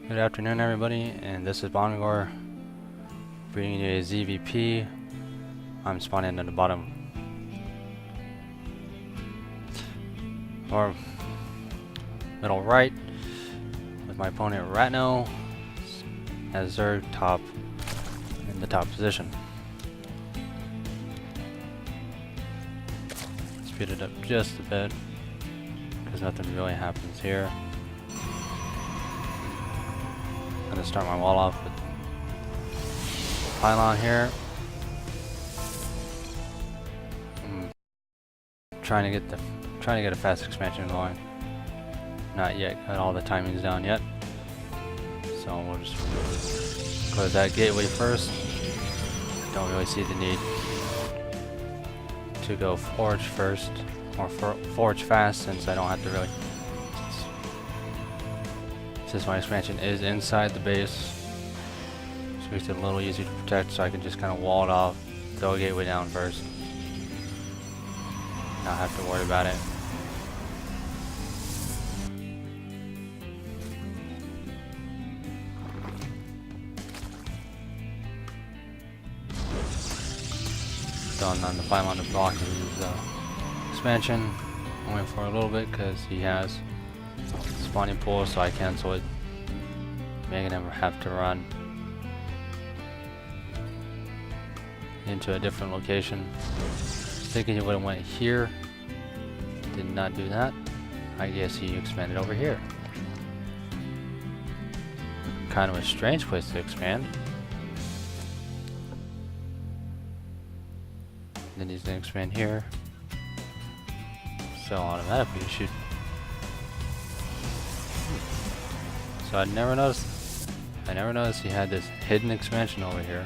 Good afternoon, everybody, and this is Bomdagor bringing you a ZVP. I'm spawning at the bottom or middle right with my opponent Ratno as their top in the top position. Speed it up just a bit because nothing really happens here. I'm gonna start my wall off with pylon here. I'm trying to get a fast expansion going. Not yet got all the timings down yet. So we'll just close that gateway first. Don't really see the need to go forge first or forge fast since I don't have to really. Since my expansion is inside the base, it makes it a little easier to protect, so I can just kind of wall it off, throw a gateway down first, not have to worry about it. Done on the pylon to block his expansion. I'm waiting for a little bit because he has spawning pool, so I cancel it, making him have to run into a different location. Thinking he would have went here, did not do that. I guess he expanded over here. Kind of a strange place to expand. Then he's gonna expand here, so automatically he should. So I never noticed he had this hidden expansion over here.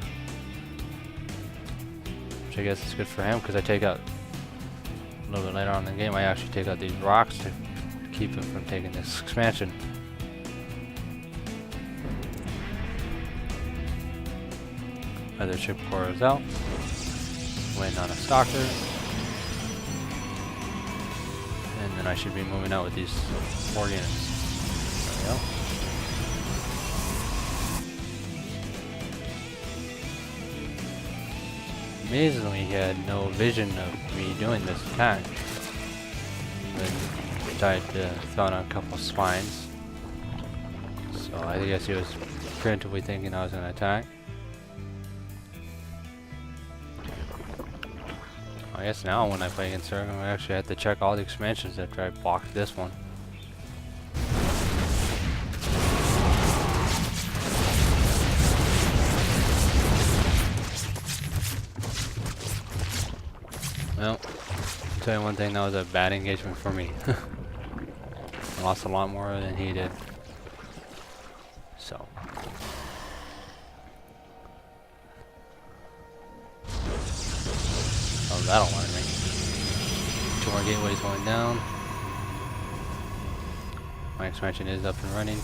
Which I guess is good for him because I take out a little bit later on in the game. I actually take out these rocks to keep him from taking this expansion. Other ship core is out. Waiting on a stalker. And then I should be moving out with these 4 units. There we go. Amazingly, he had no vision of me doing this attack. But decided to throw in a couple spines. So I guess he was preemptively thinking I was going to attack. I guess now when I play against her, I actually have to check all the expansions after I blocked this one. Well, I'll tell you one thing, that was a bad engagement for me. I lost a lot more than he did. So. Oh, that'll learn me. 2 more gateways going down. My expansion is up and running.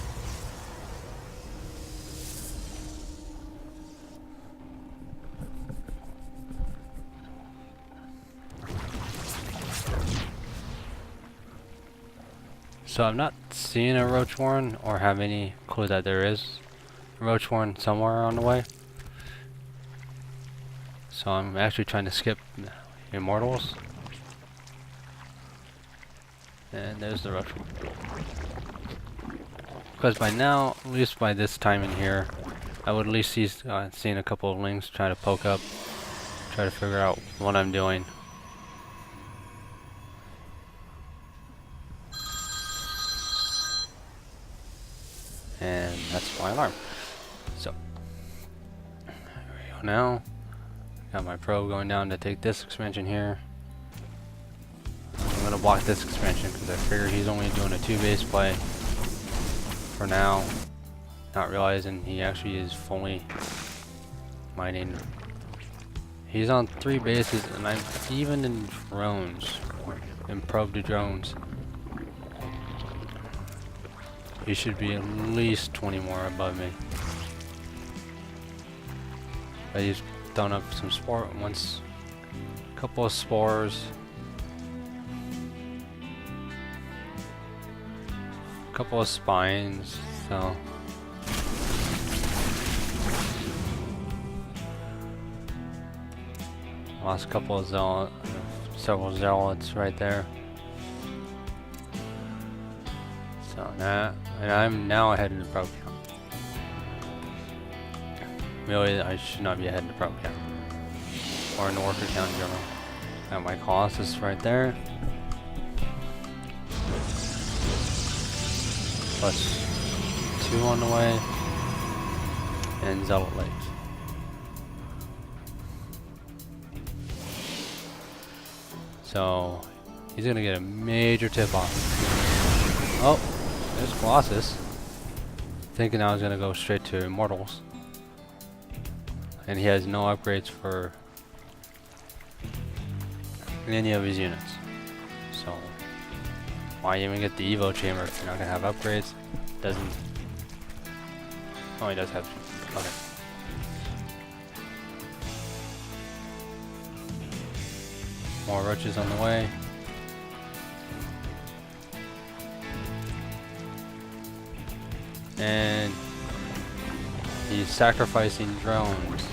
So I'm not seeing a roach warren or have any clue that there is a roach warren somewhere on the way. So I'm actually trying to skip immortals. And there's the roach warren. Because by now, at least by this time in here, I would at least see seen a couple of lings try to poke up, try to figure out what I'm doing. And that's my alarm. So there we go now. Got my probe going down to take this expansion here. I'm gonna block this expansion because I figure he's only doing a 2 base play for now, not realizing he actually is fully mining. He's on 3 bases, and I'm even in drones, in probe to drones. He should be at least 20 more above me. But he's thrown up some a couple of spores. A couple of spines, so Lost a couple of several zealots right there. So now, and I'm now ahead in the pro count. Really, I should not be ahead in the pro count. Or in the worker count in general. Got my Colossus right there. Plus 2 on the way. And Zealot Legs. So he's gonna get a major tip off. Oh, there's Colossus. Thinking I was gonna go straight to Immortals. And he has no upgrades for any of his units. So why even get the Evo chamber if you're not gonna have upgrades? Doesn't. Oh, he does have. Okay. More roaches on the way. And he's sacrificing drones,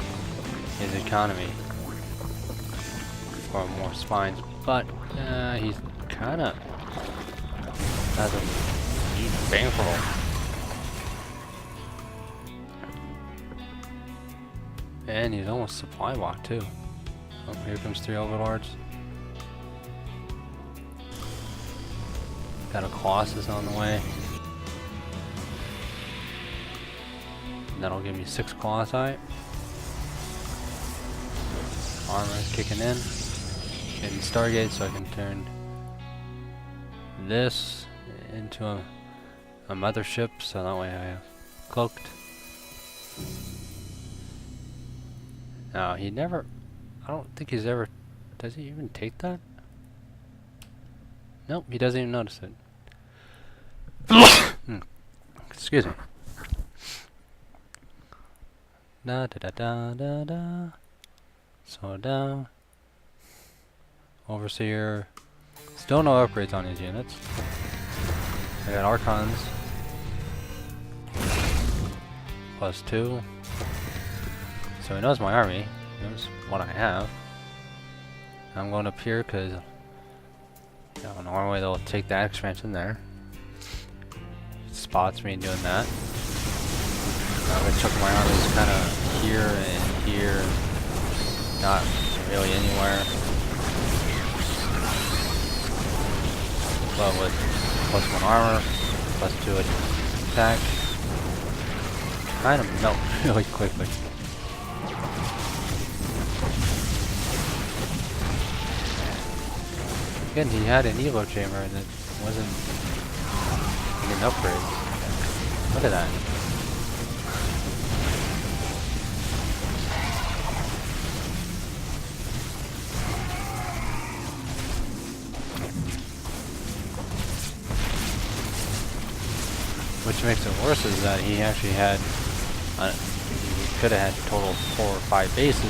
his economy, for more spines, but he's kinda has a huge bankroll. And he's almost supply locked too. Oh, here comes 3 overlords. Got a Colossus on the way. That'll give me 6 Colossi. Armor is kicking in. Getting Stargate so I can turn this into a mothership, so that way I have cloaked. Now he never, I don't think he's ever, does he even take that? Nope, he doesn't even notice it. Excuse me. Da da da da da da. Slow down. Overseer. Still no upgrades on these units. I got Archons. +2. So he knows my army. He knows what I have. I'm going up here because normally they'll take that expansion there. Spots me doing that. I'm gonna chuck my armies kind of here and here, not really anywhere. But with +1 armor, +2 attack, kind of melt really quickly. Again, he had an Evo chamber and it wasn't an upgrade. Look at that. Which makes it worse is that he actually had, he could have had total 4 or 5 bases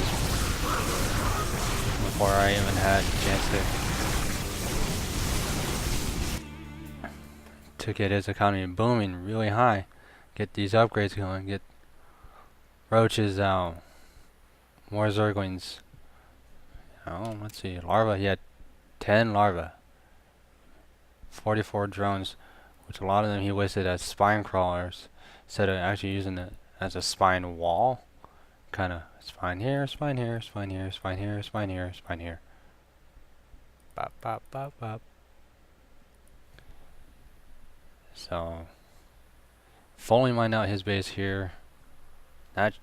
before I even had a chance to get his economy booming really high, get these upgrades going, get roaches out, more zerglings. Oh, let's see, larvae. He had 10 larvae, 44 drones, which a lot of them he wasted as spine crawlers instead of actually using it as a spine wall. Kind of spine here, spine here, spine here, spine here, spine here, spine here. Bop, bop, bop, bop. So, fully mined out his base here. That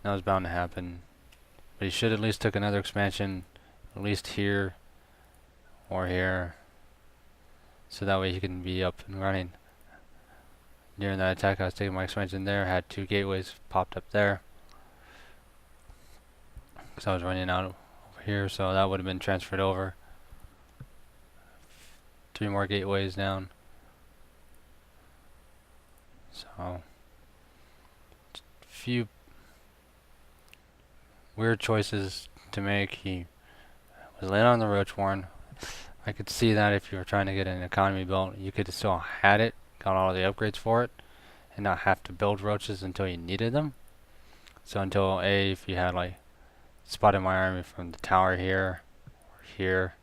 was bound to happen. But he should at least took another expansion, at least here or here. So that way he can be up and running. During that attack I was taking my expansion there, had 2 gateways popped up there. Because I was running out over here, so that would have been transferred over. 3 more gateways down. So, few weird choices to make. He was late on the Roach Warren. I could see that if you were trying to get an economy built, you could have still had it, got all the upgrades for it, and not have to build roaches until you needed them. So until if you had like spotted my army from the tower here or here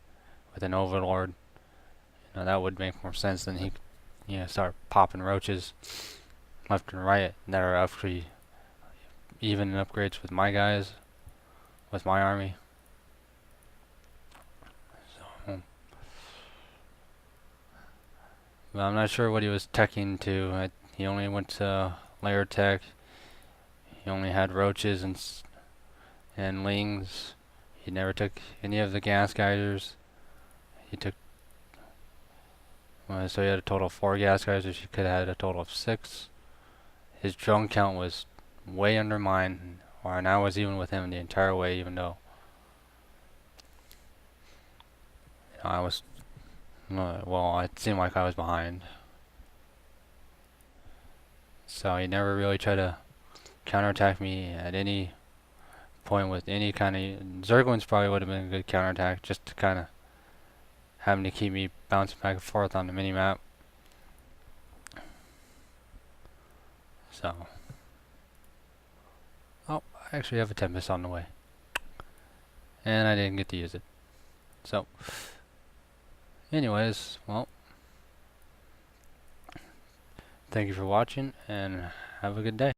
with an overlord. Now that would make more sense than he, start popping roaches left and right that are actually even in upgrades with my guys, with my army. So, well, I'm not sure what he was teching to. He only went to layer tech. He only had roaches and lings. He never took any of the gas geysers. He took, so he had a total of 4 gas geysers. He could have had a total of 6. His drone count was way under mine, and I was even with him the entire way, even though I was, well, it seemed like I was behind. So he never really tried to counterattack me at any point with any kind of. Zerglings probably would have been a good counterattack, just to kind of having to keep me bouncing back and forth on the mini map. So, oh, I actually have a Tempest on the way, and I didn't get to use it. So, anyways, well, thank you for watching, and have a good day.